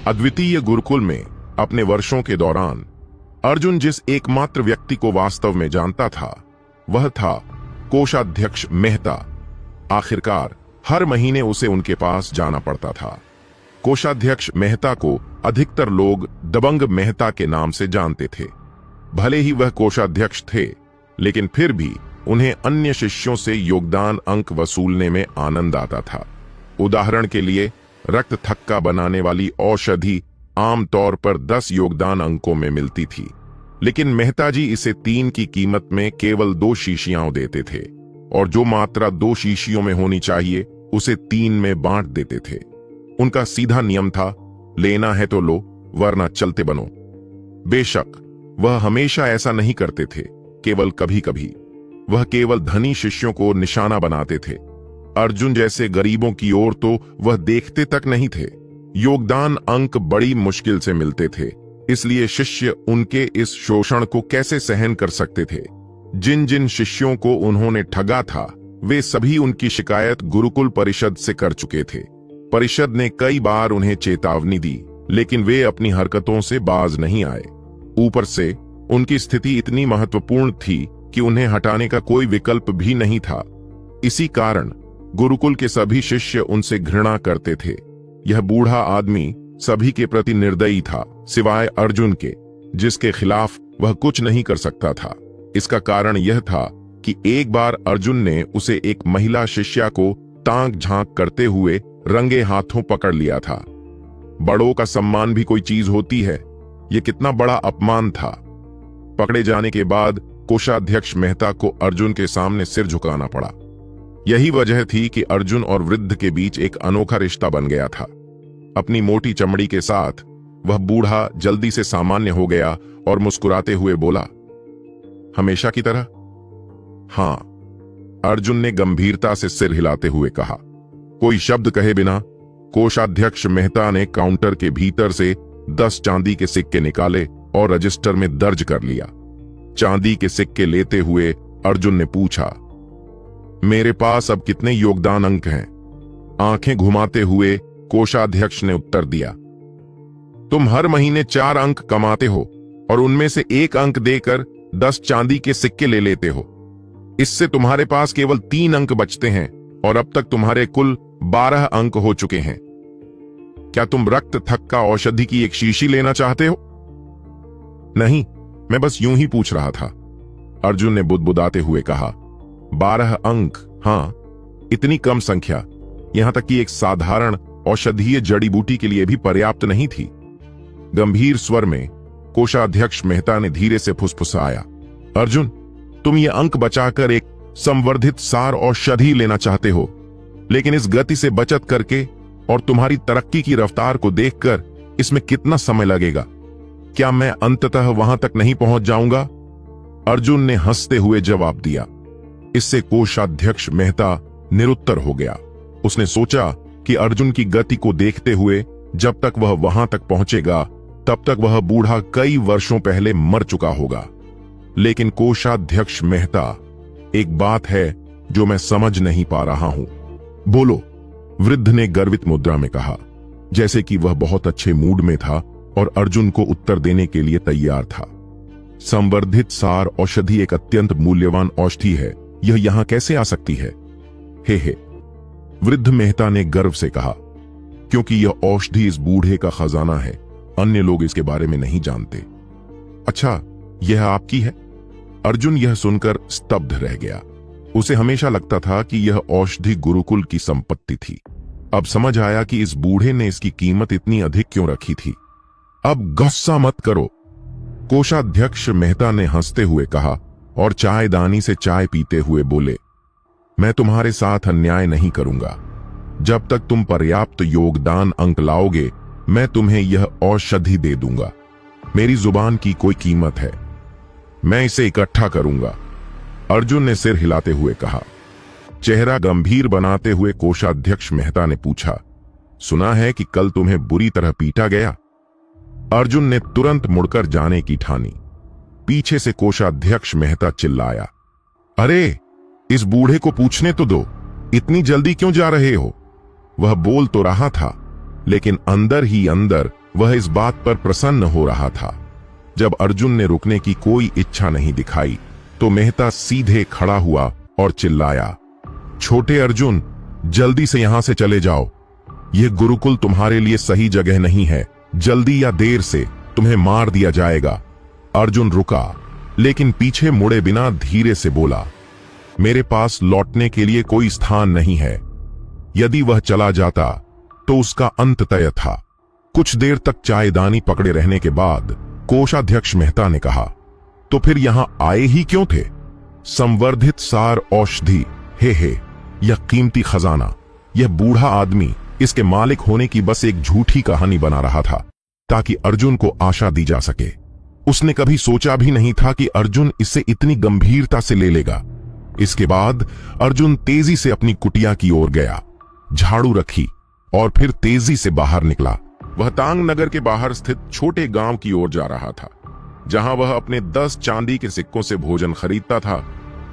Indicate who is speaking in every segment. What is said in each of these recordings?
Speaker 1: अद्वितीय गुरुकुल में अपने वर्षों के दौरान अर्जुन जिस एकमात्र व्यक्ति को वास्तव में जानता था वह था कोषाध्यक्ष मेहता। आखिरकार हर महीने उसे उनके पास जाना पड़ता था। कोषाध्यक्ष मेहता को अधिकतर लोग दबंग मेहता के नाम से जानते थे। भले ही वह कोषाध्यक्ष थे, लेकिन फिर भी उन्हें अन्य शिष्यों से योगदान अंक वसूलने में आनंद आता था। उदाहरण के लिए रक्त थक्का बनाने वाली औषधि आमतौर पर 10 योगदान अंकों में मिलती थी, लेकिन मेहता जी इसे 3 की कीमत में केवल 2 शीशियां देते थे और जो मात्रा 2 शीशियों में होनी चाहिए उसे 3 में बांट देते थे। उनका सीधा नियम था, लेना है तो लो वरना चलते बनो। बेशक वह हमेशा ऐसा नहीं करते थे, केवल कभी कभी वह केवल धनी शिष्यों को निशाना बनाते थे। अर्जुन जैसे गरीबों की ओर तो वह देखते तक नहीं थे। योगदान अंक बड़ी मुश्किल से मिलते थे, इसलिए शिष्य उनके इस शोषण को कैसे सहन कर सकते थे। जिन जिन शिष्यों को उन्होंने ठगा था वे सभी उनकी शिकायत गुरुकुल परिषद से कर चुके थे। परिषद ने कई बार उन्हें चेतावनी दी, लेकिन वे अपनी हरकतों से बाज नहीं आए। ऊपर से उनकी स्थिति इतनी महत्वपूर्ण थी कि उन्हें हटाने का कोई विकल्प भी नहीं था। इसी कारण गुरुकुल के सभी शिष्य उनसे घृणा करते थे। यह बूढ़ा आदमी सभी के प्रति निर्दयी था, सिवाय अर्जुन के, जिसके खिलाफ वह कुछ नहीं कर सकता था। इसका कारण यह था कि एक बार अर्जुन ने उसे एक महिला शिष्या को ताक झांक करते हुए रंगे हाथों पकड़ लिया था। बड़ों का सम्मान भी कोई चीज होती है, यह कितना बड़ा अपमान था। पकड़े जाने के बाद कोषाध्यक्ष मेहता को अर्जुन के सामने सिर झुकाना पड़ा। यही वजह थी कि अर्जुन और वृद्ध के बीच एक अनोखा रिश्ता बन गया था। अपनी मोटी चमड़ी के साथ वह बूढ़ा जल्दी से सामान्य हो गया और मुस्कुराते हुए बोला, हमेशा की तरह? हां, अर्जुन ने गंभीरता से सिर हिलाते हुए कहा। कोई शब्द कहे बिना कोषाध्यक्ष मेहता ने काउंटर के भीतर से 10 चांदी के सिक्के निकाले और रजिस्टर में दर्ज कर लिया। चांदी के सिक्के लेते हुए अर्जुन ने पूछा, मेरे पास अब कितने योगदान अंक हैं? आंखें घुमाते हुए कोषाध्यक्ष ने उत्तर दिया, तुम हर महीने 4 अंक कमाते हो और उनमें से 1 अंक देकर 10 चांदी के सिक्के ले लेते हो। इससे तुम्हारे पास केवल 3 अंक बचते हैं और अब तक तुम्हारे कुल 12 अंक हो चुके हैं। क्या तुम रक्त थक्का औषधि की एक शीशी लेना चाहते हो? नहीं, मैं बस यूं ही पूछ रहा था, अर्जुन ने बुदबुदाते हुए कहा। 12 अंक? हां, इतनी कम संख्या यहां तक कि एक साधारण औषधीय जड़ी बूटी के लिए भी पर्याप्त नहीं थी। गंभीर स्वर में कोषाध्यक्ष मेहता ने धीरे से फुसफुसाया, अर्जुन, तुम ये अंक बचाकर एक संवर्धित सार औषधि लेना चाहते हो, लेकिन इस गति से बचत करके और तुम्हारी तरक्की की रफ्तार को देखकर इसमें कितना समय लगेगा? क्या मैं अंततः वहां तक नहीं पहुंच जाऊंगा? अर्जुन ने हंसते हुए जवाब दिया। इससे कोषाध्यक्ष मेहता निरुत्तर हो गया। उसने सोचा कि अर्जुन की गति को देखते हुए जब तक वह वहां तक पहुंचेगा तब तक वह बूढ़ा कई वर्षों पहले मर चुका होगा। लेकिन कोषाध्यक्ष मेहता, एक बात है जो मैं समझ नहीं पा रहा हूं। बोलो, वृद्ध ने गर्वित मुद्रा में कहा, जैसे कि वह बहुत अच्छे मूड में था और अर्जुन को उत्तर देने के लिए तैयार था। संवर्धित सार औषधि एक अत्यंत मूल्यवान औषधि है, यह यहां कैसे आ सकती है? हे, वृद्ध मेहता ने गर्व से कहा, क्योंकि यह औषधि इस बूढ़े का खजाना है, अन्य लोग इसके बारे में नहीं जानते। अच्छा, यह आपकी है? अर्जुन यह सुनकर स्तब्ध रह गया। उसे हमेशा लगता था कि यह औषधि गुरुकुल की संपत्ति थी। अब समझ आया कि इस बूढ़े ने इसकी कीमत इतनी अधिक क्यों रखी थी। अब गुस्सा मत करो, कोषाध्यक्ष मेहता ने हंसते हुए कहा और चायदानी से चाय पीते हुए बोले, मैं तुम्हारे साथ अन्याय नहीं करूंगा। जब तक तुम पर्याप्त योगदान अंक लाओगे मैं तुम्हें यह औषधि दे दूंगा। मेरी जुबान की कोई कीमत है, मैं इसे इकट्ठा करूंगा। अर्जुन ने सिर हिलाते हुए कहा। चेहरा गंभीर बनाते हुए कोषाध्यक्ष मेहता ने पूछा, सुना है कि कल तुम्हें बुरी तरह पीटा गया? अर्जुन ने तुरंत मुड़कर जाने की ठानी। पीछे से कोषाध्यक्ष मेहता चिल्लाया, अरे, इस बूढ़े को पूछने तो दो, इतनी जल्दी क्यों जा रहे हो? वह बोल तो रहा था, लेकिन अंदर ही अंदर वह इस बात पर प्रसन्न हो रहा था। जब अर्जुन ने रुकने की कोई इच्छा नहीं दिखाई तो मेहता सीधे खड़ा हुआ और चिल्लाया, छोटे अर्जुन, जल्दी से यहां से चले जाओ। यह गुरुकुल तुम्हारे लिए सही जगह नहीं है। जल्दी या देर से तुम्हें मार दिया जाएगा। अर्जुन रुका, लेकिन पीछे मुड़े बिना धीरे से बोला, मेरे पास लौटने के लिए कोई स्थान नहीं है। यदि वह चला जाता तो उसका अंत तय था। कुछ देर तक चायदानी पकड़े रहने के बाद कोषाध्यक्ष मेहता ने कहा, तो फिर यहां आए ही क्यों थे? संवर्धित सार औषधि, हे यह कीमती खजाना, यह बूढ़ा आदमी इसके मालिक होने की बस एक झूठी कहानी बना रहा था ताकि अर्जुन को आशा दी जा सके। उसने कभी सोचा भी नहीं था कि अर्जुन इसे इतनी गंभीरता से ले लेगा। इसके बाद अर्जुन तेजी से अपनी कुटिया की ओर गया, झाड़ू रखी और फिर तेजी से बाहर निकला। वह तांग नगर के बाहर स्थित छोटे गांव की ओर जा रहा था, जहां वह अपने 10 चांदी के सिक्कों से भोजन खरीदता था,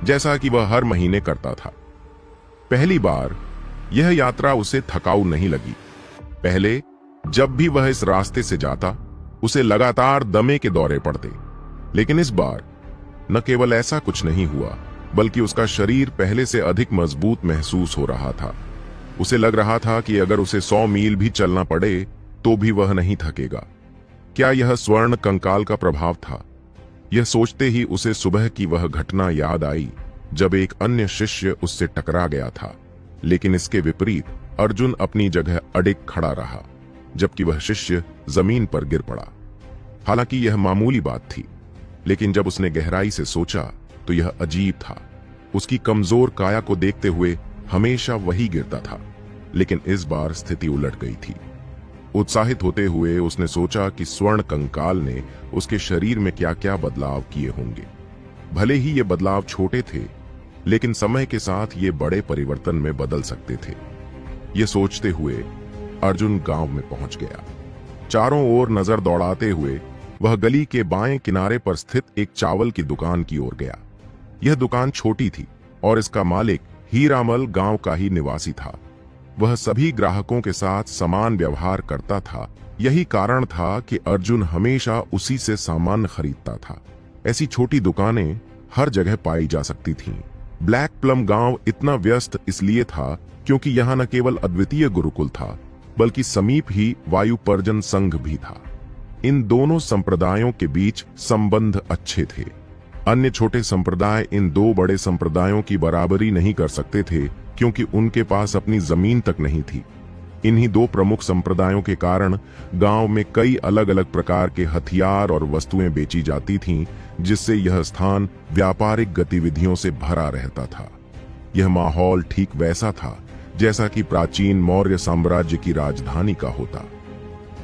Speaker 1: जैसा कि वह हर महीने करता था। पहली बार यह यात्रा उसे थकाऊ नहीं लगी। पहले जब भी वह इस रास्ते से जाता उसे लगातार दमे के दौरे पड़ते, लेकिन इस बार न केवल ऐसा कुछ नहीं हुआ, बल्कि उसका शरीर पहले से अधिक मजबूत महसूस हो रहा था। उसे लग रहा था कि अगर उसे 100 मील भी चलना पड़े तो भी वह नहीं थकेगा। क्या यह स्वर्ण कंकाल का प्रभाव था? यह सोचते ही उसे सुबह की वह घटना याद आई जब एक अन्य शिष्य उससे टकरा गया था, लेकिन इसके विपरीत अर्जुन अपनी जगह अडिग खड़ा रहा, जबकि वह शिष्य जमीन पर गिर पड़ा। हालांकि यह मामूली बात थी, लेकिन जब उसने गहराई से सोचा तो यह अजीब था। उसकी कमजोर काया को देखते हुए हमेशा वही गिरता था, लेकिन इस बार स्थिति उलट गई थी। उत्साहित होते हुए उसने सोचा कि स्वर्ण कंकाल ने उसके शरीर में क्या क्या बदलाव किए होंगे। भले ही ये बदलाव छोटे थे, लेकिन समय के साथ ये बड़े परिवर्तन में बदल सकते थे। ये सोचते हुए अर्जुन गांव में पहुंच गया। चारों ओर नजर दौड़ाते हुए वह गली के बाएं किनारे पर स्थित एक चावल की दुकान की ओर गया। यह दुकान छोटी थी और इसका मालिक हीरामल गांव का ही निवासी था। वह सभी ग्राहकों के साथ समान व्यवहार करता था। यही कारण था कि अर्जुन हमेशा उसी से सामान खरीदता था। ऐसी छोटी दुकानें हर जगह पाई जा सकती थीं। ब्लैक प्लम गांव इतना व्यस्त इसलिए था क्योंकि यहां न केवल अद्वितीय गुरुकुल था, बल्कि समीप ही वायु पर्जन संघ भी था। इन दोनों संप्रदायों के बीच संबंध अच्छे थे। अन्य छोटे संप्रदाय इन दो बड़े संप्रदायों की बराबरी नहीं कर सकते थे, क्योंकि उनके पास अपनी जमीन तक नहीं थी। इन्हीं दो प्रमुख संप्रदायों के कारण गांव में कई अलग अलग प्रकार के हथियार और वस्तुएं बेची जाती थीं, जिससे यह स्थान व्यापारिक गतिविधियों से भरा रहता था। यह माहौल ठीक वैसा था जैसा कि प्राचीन मौर्य साम्राज्य की राजधानी का होता।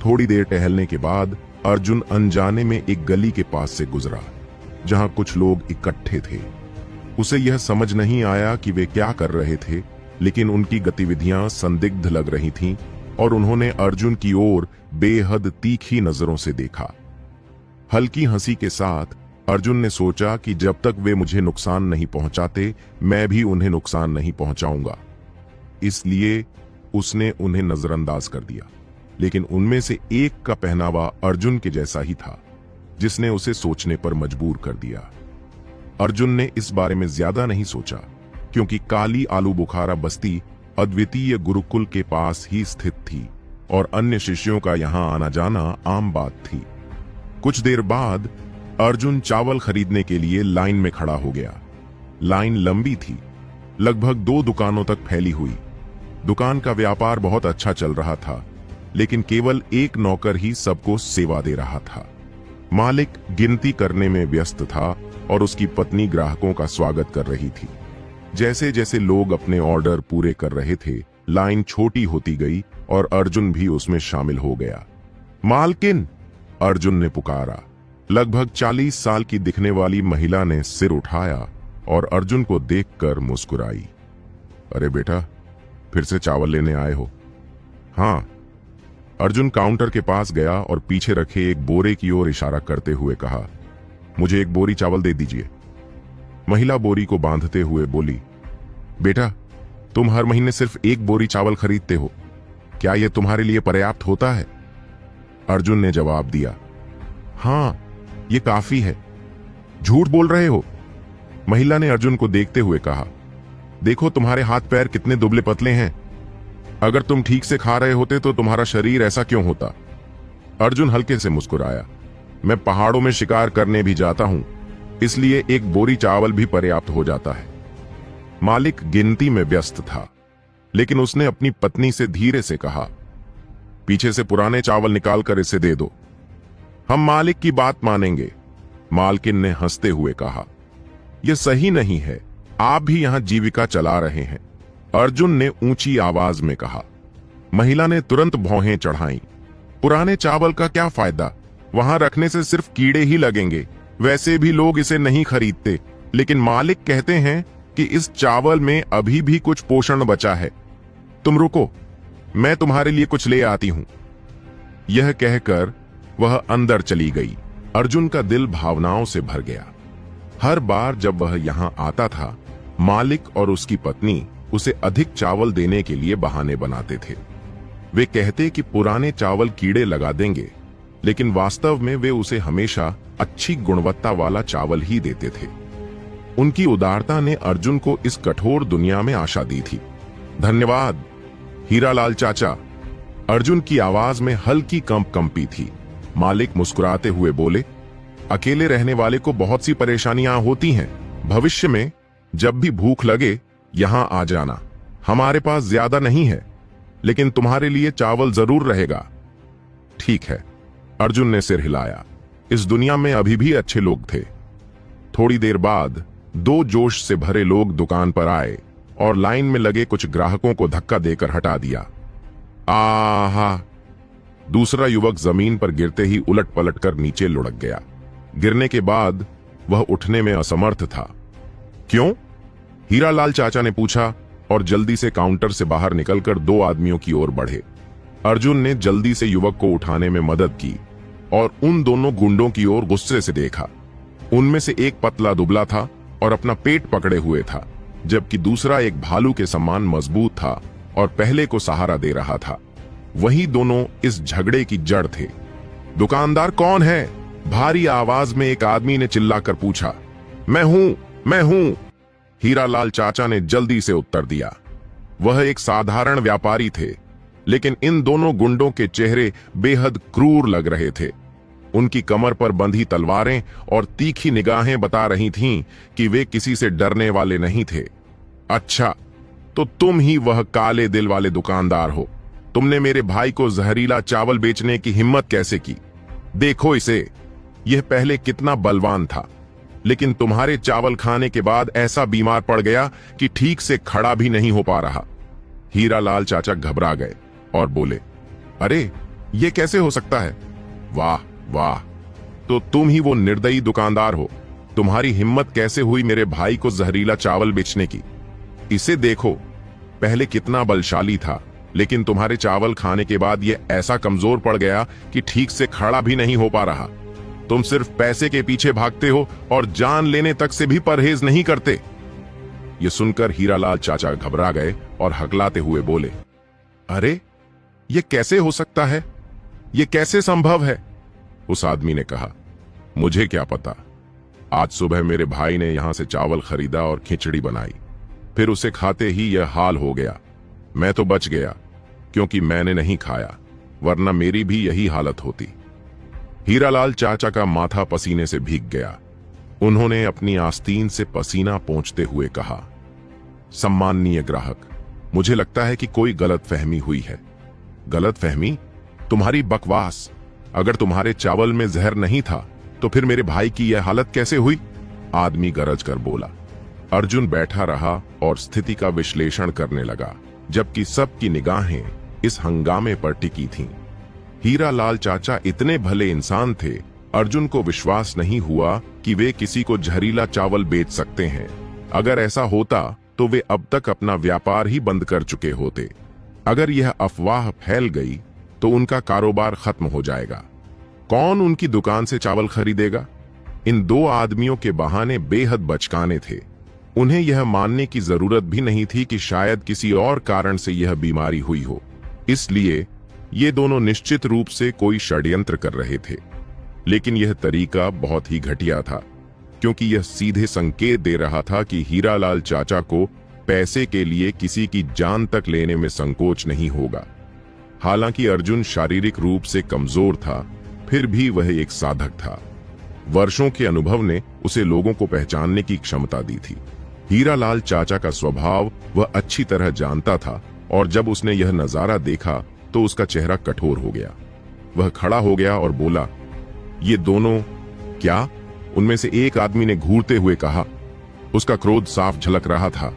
Speaker 1: थोड़ी देर टहलने के बाद अर्जुन अनजाने में एक गली के पास से गुजरा, जहां कुछ लोग इकट्ठे थे। उसे यह समझ नहीं आया कि वे क्या कर रहे थे, लेकिन उनकी गतिविधियां संदिग्ध लग रही थीं और उन्होंने अर्जुन की ओर बेहद तीखी नजरों से देखा। हल्की हंसी के साथ अर्जुन ने सोचा कि जब तक वे मुझे नुकसान नहीं पहुंचाते, मैं भी उन्हें नुकसान नहीं पहुंचाऊंगा। इसलिए उसने उन्हें नजरअंदाज कर दिया। लेकिन उनमें से एक का पहनावा अर्जुन के जैसा ही था, जिसने उसे सोचने पर मजबूर कर दिया। अर्जुन ने इस बारे में ज्यादा नहीं सोचा, क्योंकि काली आलू बुखारा बस्ती अद्वितीय गुरुकुल के पास ही स्थित थी और अन्य शिष्यों का यहां आना जाना आम बात थी। कुछ देर बाद अर्जुन चावल खरीदने के लिए लाइन में खड़ा हो गया। लाइन लंबी थी, लगभग 2 दुकानों तक फैली हुई। दुकान का व्यापार बहुत अच्छा चल रहा था, लेकिन केवल एक नौकर ही सबको सेवा दे रहा था। मालिक गिनती करने में व्यस्त था और उसकी पत्नी ग्राहकों का स्वागत कर रही थी। जैसे जैसे लोग अपने ऑर्डर पूरे कर रहे थे, लाइन छोटी होती गई और अर्जुन भी उसमें शामिल हो गया। मालकिन, अर्जुन ने पुकारा। लगभग 40 साल की दिखने वाली महिला ने सिर उठाया और अर्जुन को देखकर मुस्कुराई। अरे बेटा, फिर से चावल लेने आए हो? हाँ। अर्जुन काउंटर के पास गया और पीछे रखे एक बोरे की ओर इशारा करते हुए कहा, मुझे एक बोरी चावल दे दीजिए। महिला बोरी को बांधते हुए बोली, बेटा, तुम हर महीने सिर्फ 1 बोरी चावल खरीदते हो, क्या यह तुम्हारे लिए पर्याप्त होता है? अर्जुन ने जवाब दिया, हाँ, ये काफी है। झूठ बोल रहे हो? महिला ने अर्जुन को देखते हुए कहा, देखो तुम्हारे हाथ पैर कितने दुबले पतले हैं। अगर तुम ठीक से खा रहे होते तो तुम्हारा शरीर ऐसा क्यों होता? अर्जुन हल्के से मुस्कुराया, मैं पहाड़ों में शिकार करने भी जाता हूं, इसलिए एक बोरी चावल भी पर्याप्त हो जाता है। मालिक गिनती में व्यस्त था, लेकिन उसने अपनी पत्नी से धीरे से कहा, पीछे से पुराने चावल निकालकर इसे दे दो। हम मालिक की बात मानेंगे। मालकिन ने हंसते हुए कहा, यह सही नहीं है, आप भी यहां जीविका चला रहे हैं। अर्जुन ने ऊंची आवाज में कहा। महिला ने तुरंत भौहें चढ़ाईं। पुराने चावल का क्या फायदा? वहां रखने से सिर्फ कीड़े ही लगेंगे। वैसे भी लोग इसे नहीं खरीदते, लेकिन मालिक कहते हैं कि इस चावल में अभी भी कुछ पोषण बचा है। तुम रुको, मैं तुम्हारे लिए कुछ ले आती हूं। यह कहकर वह अंदर चली गई। अर्जुन का दिल भावनाओं से भर गया। हर बार जब वह यहां आता था, मालिक और उसकी पत्नी उसे अधिक चावल देने के लिए बहाने बनाते थे। वे कहते कि पुराने चावल कीड़े लगा देंगे, लेकिन वास्तव में वे उसे हमेशा अच्छी गुणवत्ता वाला चावल ही देते थे। उनकी उदारता ने अर्जुन को इस कठोर दुनिया में आशा दी थी। धन्यवाद हीरालाल चाचा। अर्जुन की आवाज में हल्की कंपी थी। मालिक मुस्कुराते हुए बोले, अकेले रहने वाले को बहुत सी परेशानियां होती हैं। भविष्य में जब भी भूख लगे यहां आ जाना। हमारे पास ज्यादा नहीं है, लेकिन तुम्हारे लिए चावल जरूर रहेगा। ठीक है, अर्जुन ने सिर हिलाया। इस दुनिया में अभी भी अच्छे लोग थे। थोड़ी देर बाद दो जोश से भरे लोग दुकान पर आए और लाइन में लगे कुछ ग्राहकों को धक्का देकर हटा दिया। आहा! दूसरा युवक जमीन पर गिरते ही उलट पलट कर नीचे लुढ़क गया। गिरने के बाद वह उठने में असमर्थ था। क्यों? हीरालाल चाचा ने पूछा और जल्दी से काउंटर से बाहर निकलकर दो आदमियों की ओर बढ़े। अर्जुन ने जल्दी से युवक को उठाने में मदद की और उन दोनों गुंडों की ओर गुस्से से देखा। उनमें से एक पतला दुबला था और अपना पेट पकड़े हुए था, जबकि दूसरा एक भालू के समान मजबूत था और पहले को सहारा दे रहा था। वही दोनों इस झगड़े की जड़ थे। दुकानदार कौन है? भारी आवाज में एक आदमी ने चिल्लाकर पूछा। मैं हूं। हीरालाल चाचा ने जल्दी से उत्तर दिया। वह एक साधारण व्यापारी थे, लेकिन इन दोनों गुंडों के चेहरे बेहद क्रूर लग रहे थे। उनकी कमर पर बंधी तलवारें और तीखी निगाहें बता रही थीं कि वे किसी से डरने वाले नहीं थे। अच्छा, तो तुम ही वह काले दिल वाले दुकानदार हो। तुमने मेरे भाई को जहरीला चावल बेचने की हिम्मत कैसे की? देखो इसे, यह पहले कितना बलवान था, लेकिन तुम्हारे चावल खाने के बाद ऐसा बीमार पड़ गया कि ठीक से खड़ा भी नहीं हो पा रहा। हीरालाल चाचा घबरा गए और बोले, अरे ये कैसे हो सकता है? वाह वाह, तो तुम ही वो निर्दयी दुकानदार हो। तुम्हारी हिम्मत कैसे हुई मेरे भाई को जहरीला चावल बेचने की? इसे देखो, पहले कितना बलशाली था, लेकिन तुम्हारे चावल खाने के बाद ये ऐसा कमजोर पड़ गया कि ठीक से खड़ा भी नहीं हो पा रहा। तुम सिर्फ पैसे के पीछे भागते हो और जान लेने तक से भी परहेज नहीं करते। ये सुनकर हीरालाल चाचा घबरा गए और हकलाते हुए बोले, अरे ये कैसे हो सकता है? ये कैसे संभव है? उस आदमी ने कहा, मुझे क्या पता। आज सुबह मेरे भाई ने यहां से चावल खरीदा और खिचड़ी बनाई, फिर उसे खाते ही यह हाल हो गया। मैं तो बच गया क्योंकि मैंने नहीं खाया, वरना मेरी भी यही हालत होती। हीरालाल चाचा का माथा पसीने से भीग गया। उन्होंने अपनी आस्तीन से पसीना पोंछते हुए कहा, सम्माननीय ग्राहक, मुझे लगता है कि कोई गलतफहमी हुई है। गलतफहमी? तुम्हारी बकवास। अगर तुम्हारे चावल में जहर नहीं था तो फिर मेरे भाई की यह हालत कैसे हुई? आदमी गरज कर बोला। अर्जुन बैठा रहा और स्थिति का विश्लेषण करने लगा, जबकि सबकी निगाहें इस हंगामे पर टिकी थीं। हीरालाल चाचा इतने भले इंसान थे, अर्जुन को विश्वास नहीं हुआ कि वे किसी को जहरीला चावल बेच सकते हैं। अगर ऐसा होता तो वे अब तक अपना व्यापार ही बंद कर चुके होते। अगर यह अफवाह फैल गई तो उनका कारोबार खत्म हो जाएगा। कौन उनकी दुकान से चावल खरीदेगा? इन दो आदमियों के बहाने बेहद बचकाने थे। उन्हें यह मानने की जरूरत भी नहीं थी कि शायद किसी और कारण से यह बीमारी हुई हो। इसलिए ये दोनों निश्चित रूप से कोई षड्यंत्र कर रहे थे, लेकिन यह तरीका बहुत ही घटिया था, क्योंकि यह सीधे संकेत दे रहा था कि हीरालाल चाचा को पैसे के लिए किसी की जान तक लेने में संकोच नहीं होगा। हालांकि अर्जुन शारीरिक रूप से कमजोर था, फिर भी वह एक साधक था। वर्षों के अनुभव ने उसे लोगों को पहचानने की क्षमता दी थी। हीरालाल चाचा का स्वभाव वह अच्छी तरह जानता था, और जब उसने यह नजारा देखा तो उसका चेहरा कठोर हो गया। वह खड़ा हो गया और बोला, ये दोनों क्या? उनमें से एक आदमी ने घूरते हुए कहा। उसका क्रोध साफ झलक रहा था।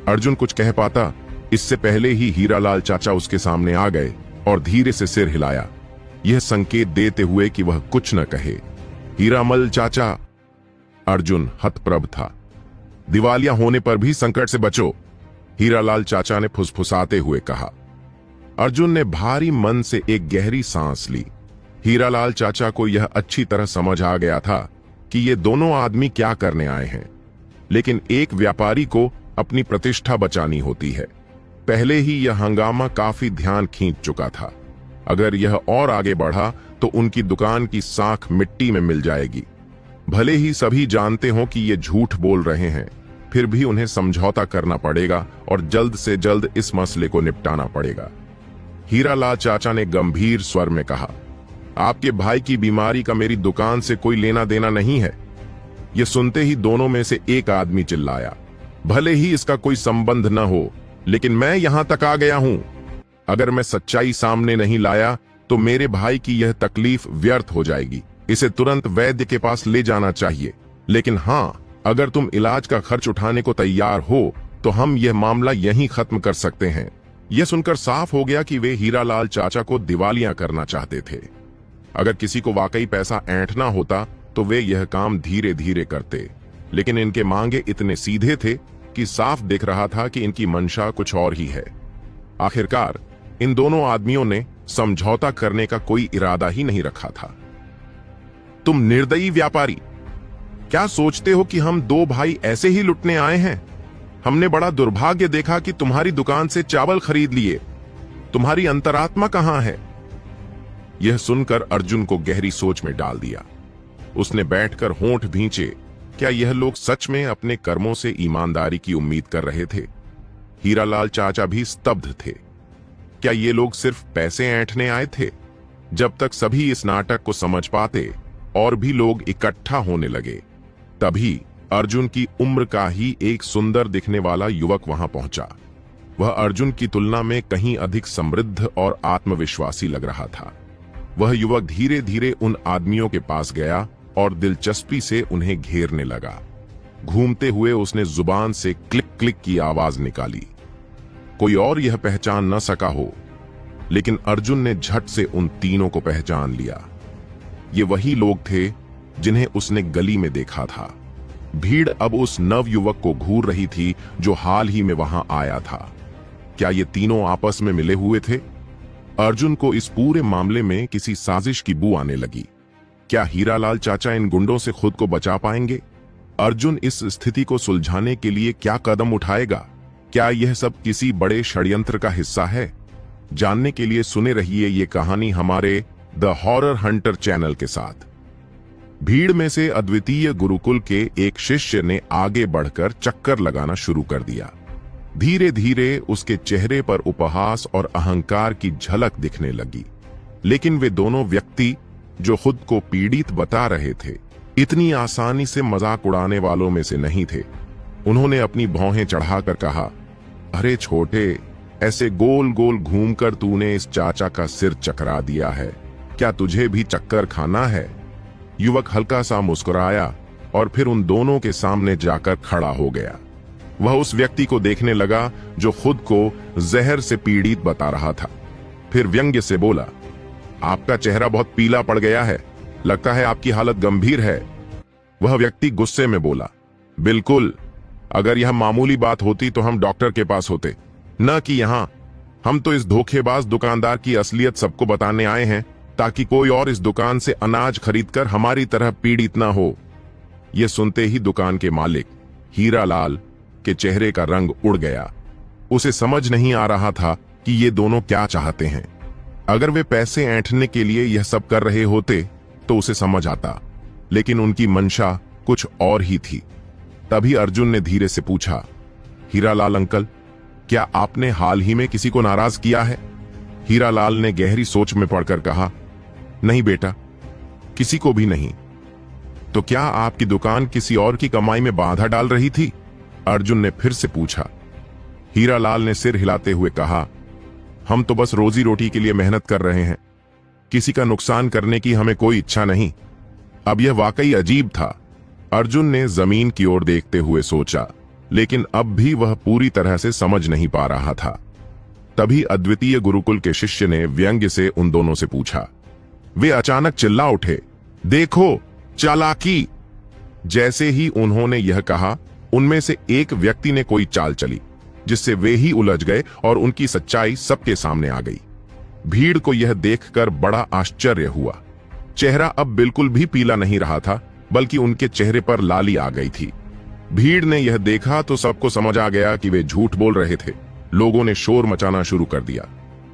Speaker 1: अर्जुन कुछ कह पाता इससे पहले ही हीरालाल चाचा उसके सामने आ गए और धीरे से सिर हिलाया, यह संकेत देते हुए कि वह कुछ न कहे। हीरामल चाचा। अर्जुन हतप्रभ था। दिवालिया होने पर भी संकट से बचो, हीरालाल चाचा ने फुसफुसाते हुए कहा। अर्जुन ने भारी मन से एक गहरी सांस ली। हीरालाल चाचा को यह अच्छी तरह समझ आ गया था कि ये दोनों आदमी क्या करने आए हैं, लेकिन एक व्यापारी को अपनी प्रतिष्ठा बचानी होती है। पहले ही यह हंगामा काफी ध्यान खींच चुका था। अगर यह और आगे बढ़ा तो उनकी दुकान की साख मिट्टी में मिल जाएगी। भले ही सभी जानते हों कि ये झूठ बोल रहे हैं, फिर भी उन्हें समझौता करना पड़ेगा और जल्द से जल्द इस मसले को निपटाना पड़ेगा। हीरालाल चाचा ने गंभीर स्वर में कहा, आपके भाई की बीमारी का मेरी दुकान से कोई लेना देना नहीं है। यह सुनते ही दोनों में से एक आदमी चिल्लाया, भले ही इसका कोई संबंध न हो, लेकिन मैं यहां तक आ गया हूं। अगर मैं सच्चाई सामने नहीं लाया तो मेरे भाई की यह तकलीफ व्यर्थ हो जाएगी। इसे तुरंत वैद्य के पास ले जाना चाहिए। लेकिन हां, अगर तुम इलाज का खर्च उठाने को तैयार हो तो हम यह मामला यहीं खत्म कर सकते हैं। यह सुनकर साफ हो गया कि वे हीरालाल चाचा को दिवालिया करना चाहते थे। अगर किसी को वाकई पैसा ऐंठना होता तो वे यह काम धीरे धीरे करते, लेकिन इनके मांगे इतने सीधे थे कि साफ दिख रहा था कि इनकी मंशा कुछ और ही है। आखिरकार इन दोनों आदमियों ने समझौता करने का कोई इरादा ही नहीं रखा था। तुम निर्दयी व्यापारी, क्या सोचते हो कि हम दो भाई ऐसे ही लुटने आए हैं? हमने बड़ा दुर्भाग्य देखा कि तुम्हारी दुकान से चावल खरीद लिए। तुम्हारी अंतरात्मा कहां है? यह सुनकर अर्जुन को गहरी सोच में डाल दिया। उसने बैठकर होंठ भींचे। क्या यह लोग सच में अपने कर्मों से ईमानदारी की उम्मीद कर रहे थे? हीरालाल चाचा भी स्तब्ध थे। क्या ये लोग सिर्फ पैसे ऐंठने आए थे? जब तक सभी इस नाटक को समझ पाते, और भी लोग इकट्ठा होने लगे। तभी अर्जुन की उम्र का ही एक सुंदर दिखने वाला युवक वहां पहुंचा। वह अर्जुन की तुलना में कहीं अधिक समृद्ध और आत्मविश्वासी लग रहा था। वह युवक धीरे धीरे उन आदमियों के पास गया और दिलचस्पी से उन्हें घेरने लगा। घूमते हुए उसने जुबान से क्लिक क्लिक की आवाज निकाली। कोई और यह पहचान न सका हो, लेकिन अर्जुन ने झट से उन तीनों को पहचान लिया। ये वही लोग थे जिन्हें उसने गली में देखा था। भीड़ अब उस नव युवक को घूर रही थी जो हाल ही में वहां आया था। क्या ये तीनों आपस में मिले हुए थे? अर्जुन को इस पूरे मामले में किसी साजिश की बू आने लगी। क्या हीरालाल चाचा इन गुंडों से खुद को बचा पाएंगे? अर्जुन इस स्थिति को सुलझाने के लिए क्या कदम उठाएगा? क्या यह सब किसी बड़े षड्यंत्र का हिस्सा है? जानने के लिए सुने रहिए ये कहानी हमारे द हॉरर हंटर चैनल के साथ। भीड़ में से अद्वितीय गुरुकुल के एक शिष्य ने आगे बढ़कर चक्कर लगाना शुरू कर दिया। धीरे धीरे उसके चेहरे पर उपहास और अहंकार की झलक दिखने लगी। लेकिन वे दोनों व्यक्ति जो खुद को पीड़ित बता रहे थे, इतनी आसानी से मजाक उड़ाने वालों में से नहीं थे। उन्होंने अपनी भौहें चढ़ाकर कहा, अरे छोटे, ऐसे गोल गोल घूमकर तूने इस चाचा का सिर चकरा दिया है। क्या तुझे भी चक्कर खाना है? युवक हल्का सा मुस्कुराया और फिर उन दोनों के सामने जाकर खड़ा हो गया। वह उस व्यक्ति को देखने लगा जो खुद को जहर से पीड़ित बता रहा था। फिर व्यंग्य से बोला, आपका चेहरा बहुत पीला पड़ गया है, लगता है आपकी हालत गंभीर है। वह व्यक्ति गुस्से में बोला, बिल्कुल, अगर यह मामूली बात होती तो हम डॉक्टर के पास होते, न कि यहां। हम तो इस धोखेबाज दुकानदार की असलियत सबको बताने आए हैं ताकि कोई और इस दुकान से अनाज खरीदकर हमारी तरह पीड़ित ना हो। यह सुनते ही दुकान के मालिक हीरालाल के चेहरे का रंग उड़ गया। उसे समझ नहीं आ रहा था कि ये दोनों क्या चाहते हैं। अगर वे पैसे ऐंठने के लिए यह सब कर रहे होते तो उसे समझ आता, लेकिन उनकी मंशा कुछ और ही थी। तभी अर्जुन ने धीरे से पूछा, हीरालाल अंकल, क्या आपने हाल ही में किसी को नाराज किया है? हीरालाल ने गहरी सोच में पड़कर कहा, नहीं बेटा, किसी को भी नहीं। तो क्या आपकी दुकान किसी और की कमाई में बाधा डाल रही थी? अर्जुन ने फिर से पूछा। हीरालाल ने सिर हिलाते हुए कहा, हम तो बस रोजी रोटी के लिए मेहनत कर रहे हैं, किसी का नुकसान करने की हमें कोई इच्छा नहीं। अब यह वाकई अजीब था। अर्जुन ने जमीन की ओर देखते हुए सोचा, लेकिन अब भी वह पूरी तरह से समझ नहीं पा रहा था। तभी अद्वितीय गुरुकुल के शिष्य ने व्यंग्य से उन दोनों से पूछा। वे अचानक चिल्ला उठे, देखो चालाकी! जैसे ही उन्होंने यह कहा, उनमें से एक व्यक्ति ने कोई चाल चली जिससे वे ही उलझ गए और उनकी सच्चाई सबके सामने आ गई। भीड़ को यह देखकर बड़ा आश्चर्य हुआ। चेहरा अब बिल्कुल भी पीला नहीं रहा था, बल्कि उनके चेहरे पर लाली आ गई थी। भीड़ ने यह देखा तो सबको समझ आ गया कि वे झूठ बोल रहे थे। लोगों ने शोर मचाना शुरू कर दिया।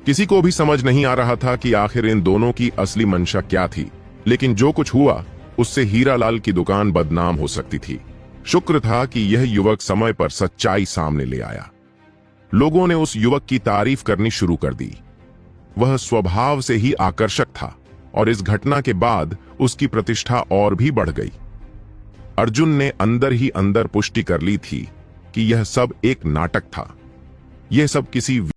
Speaker 1: किसी को भी समझ नहीं आ रहा था कि आखिर इन दोनों की असली मंशा क्या थी, लेकिन जो कुछ हुआ उससे हीरालाल की दुकान बदनाम हो सकती थी। शुक्र था कि यह युवक समय पर सच्चाई सामने ले आया। लोगों ने उस युवक की तारीफ करनी शुरू कर दी। वह स्वभाव से ही आकर्षक था और इस घटना के बाद उसकी प्रतिष्ठा और भी बढ़ गई। अर्जुन ने अंदर ही अंदर पुष्टि कर ली थी कि यह सब एक नाटक था। यह सब किसी